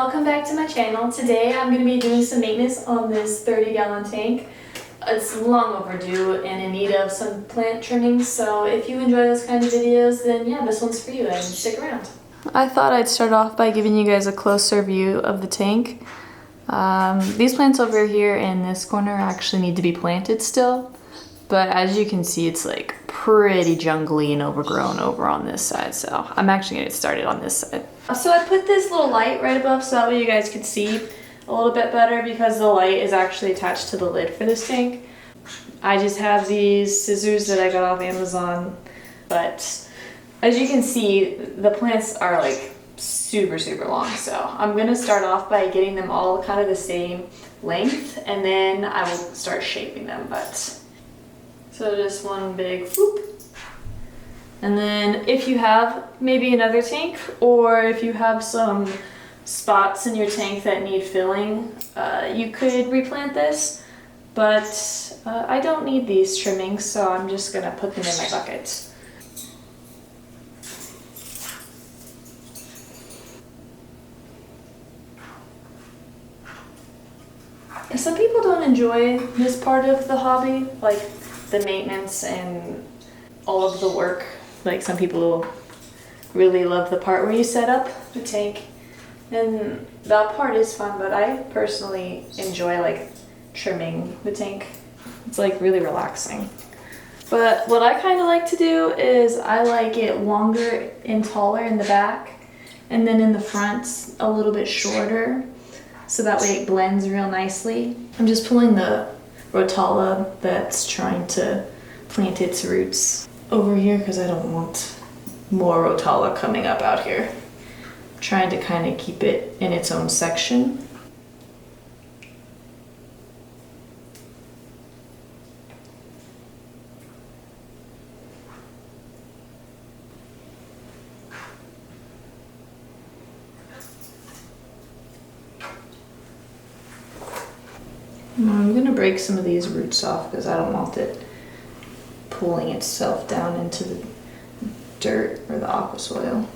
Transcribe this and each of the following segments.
welcome back to my channel. Today I'm going to be doing some maintenance on this 30-gallon tank. It's long overdue and in need of some plant trimming, so if you enjoy those kind of videos, then yeah, this one's for you and stick around. I thought I'd start off by giving you guys a closer view of the tank. These plants over here in this corner actually need to be planted still, but as you can see it's like pretty jungly and overgrown over on this side, so I'm actually going to get started on this side. So I put this little light right above so that way you guys could see a little bit better because the light is actually attached to the lid for this tank. I just have these scissors that I got off Amazon, but as you can see the plants are like super long, so I'm going to start off by getting them all kind of the same length and then I will start shaping them. So just one big whoop. And then if you have maybe another tank or if you have some spots in your tank that need filling, you could replant this, but I don't need these trimmings, so I'm just gonna put them in my bucket. Some people don't enjoy this part of the hobby, like the maintenance and all of the work. Like some people really love the part where you set up the tank, and that part is fun, but I personally enjoy like trimming the tank. It's like really relaxing. But what I kind of like to do is I like it longer and taller in the back, and then in the front a little bit shorter, so that way it blends real nicely. I'm just pulling the rotala that's trying to plant its roots over here because I don't want more rotala coming up out here. I'm trying to kind of keep it in its own section. I'm gonna break some of these roots off because I don't want it pulling itself down into the dirt or the aqua soil.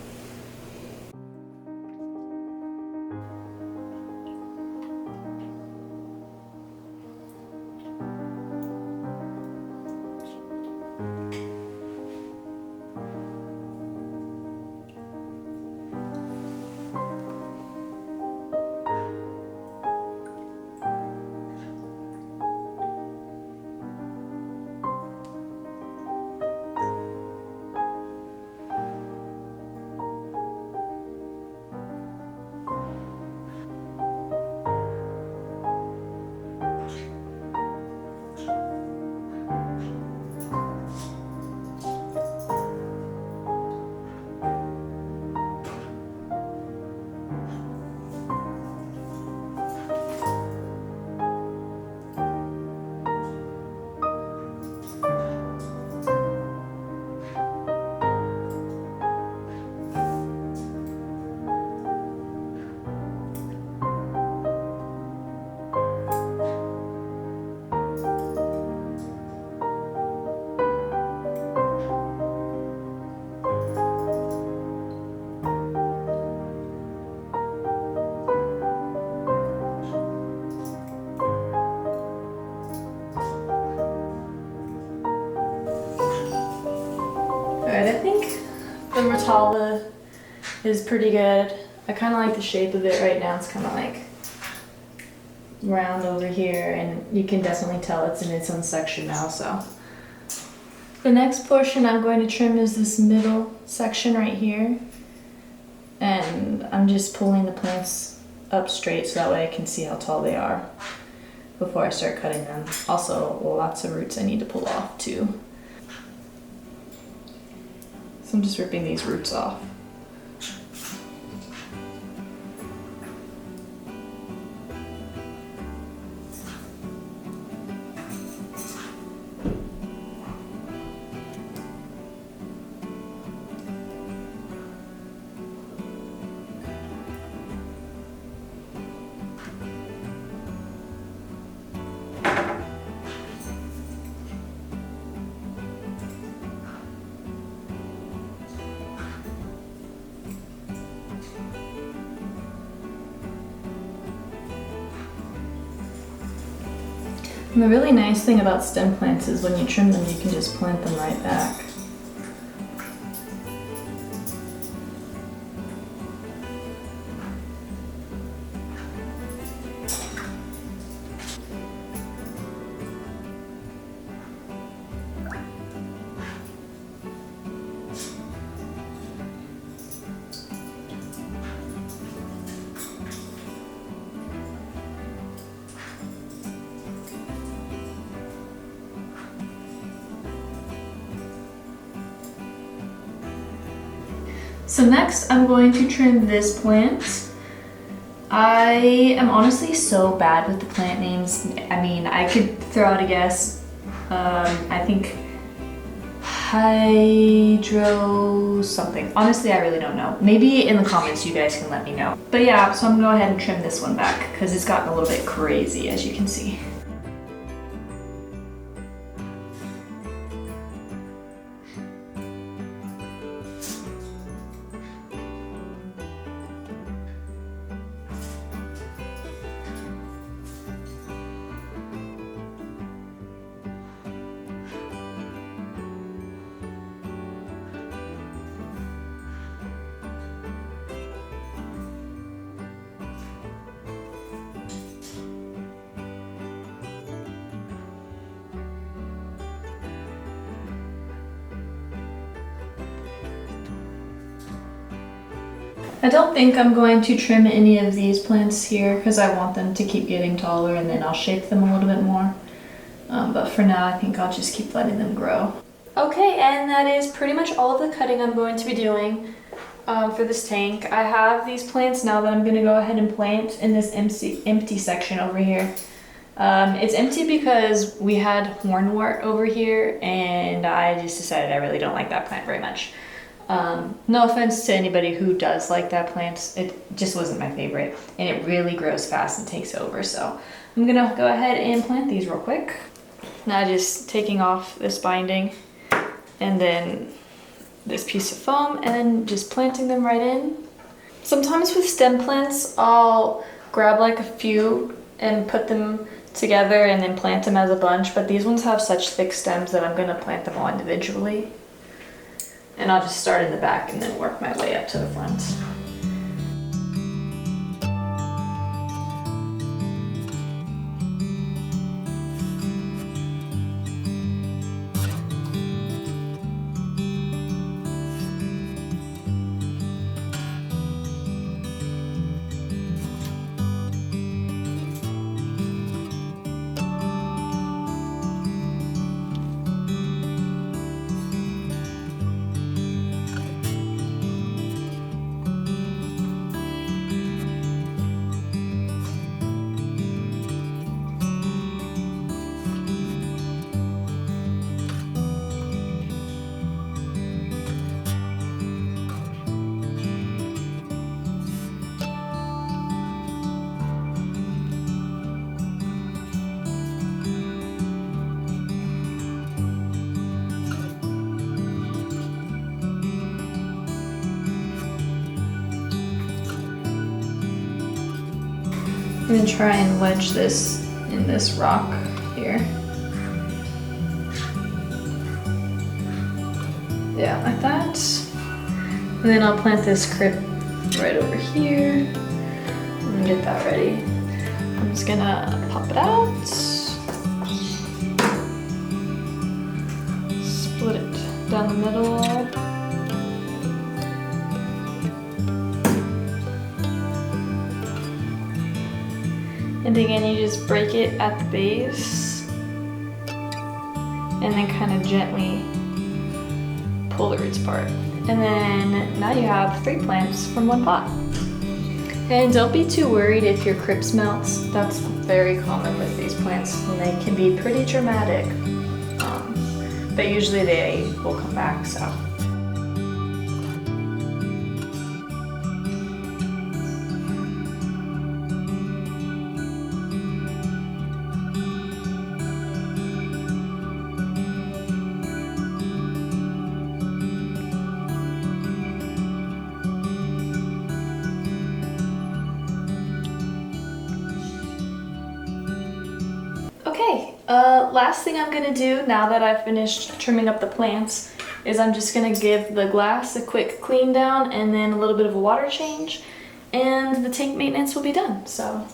Alright, I think the rotala is pretty good. I kind of like the shape of it right now. It's kind of like round over here, and you can definitely tell it's in its own section now. So the next portion I'm going to trim is this middle section right here, and I'm just pulling the plants up straight so that way I can see how tall they are before I start cutting them. Also, lots of roots I need to pull off too. I'm just ripping these roots off. And the really nice thing about stem plants is when you trim them, you can just plant them right back. So next I'm going to trim this plant. I am honestly so bad with the plant names. I mean, I could throw out a guess. I think hydro something. Honestly, I really don't know. Maybe in the comments you guys can let me know. But yeah, so I'm gonna go ahead and trim this one back because it's gotten a little bit crazy, as you can see. I don't think I'm going to trim any of these plants here because I want them to keep getting taller and then I'll shape them a little bit more. But for now, I think I'll just keep letting them grow. Okay, and that is pretty much all of the cutting I'm going to be doing for this tank. I have these plants now that I'm going to go ahead and plant in this empty section over here. It's empty because we had hornwort over here and I just decided I really don't like that plant very much. No offense to anybody who does like that plant, it just wasn't my favorite and it really grows fast and takes over, so I'm gonna go ahead and plant these real quick. Now just taking off this binding and then this piece of foam and then just planting them right in. Sometimes with stem plants I'll grab like a few and put them together and then plant them as a bunch, but these ones have such thick stems that I'm gonna plant them all individually. And I'll just start in the back and then work my way up to the front. I'm gonna try and wedge this in this rock here. Yeah, like that. And then I'll plant this crypt right over here and get that ready. I'm just gonna pop it out, split it down the middle. And again, you just break it at the base and then kind of gently pull the roots apart. And then now you have 3 plants from 1 pot. And don't be too worried if your crypts melts. That's very common with these plants and they can be pretty dramatic. But usually they will come back, so. Okay, Last thing I'm gonna do now that I've finished trimming up the plants is I'm just gonna give the glass a quick clean down and then a little bit of a water change, and the tank maintenance will be done. So.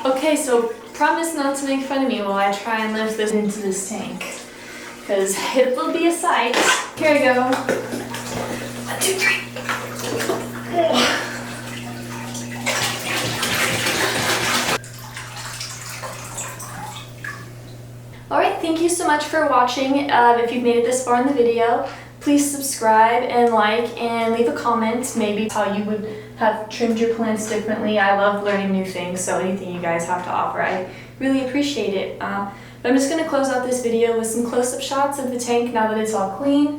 Okay, so promise not to make fun of me while I try and lift this into this tank, because it will be a sight. Here we go. 1, 2, 3. thank you so much for watching. If you've made it this far in the video, please subscribe and like and leave a comment, maybe how you would have trimmed your plants differently. I love learning new things, so anything you guys have to offer, I really appreciate it. But I'm just going to close out this video with some close-up shots of the tank now that it's all clean.